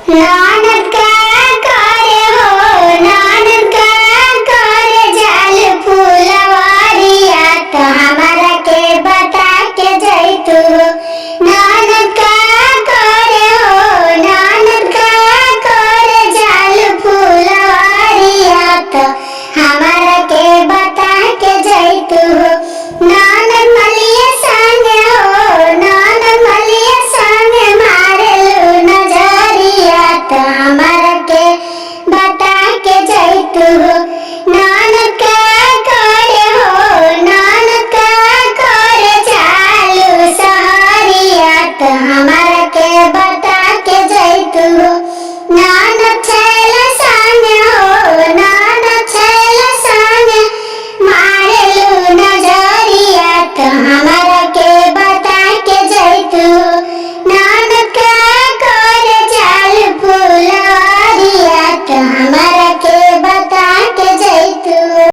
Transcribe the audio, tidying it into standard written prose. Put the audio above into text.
नानद का करे हो, नानद का करे जाल फूलवारिया, तो हमारा के बता के जैतू हो। नानद का करे हो, नानद का करे जाल फूलवारिया, तो हमारा के बता के जैतू हो। नानद मलिया संगे हो, नानद मलिया संगे मारेलू नजरिया, तो हमारा के बता के जैतू हो।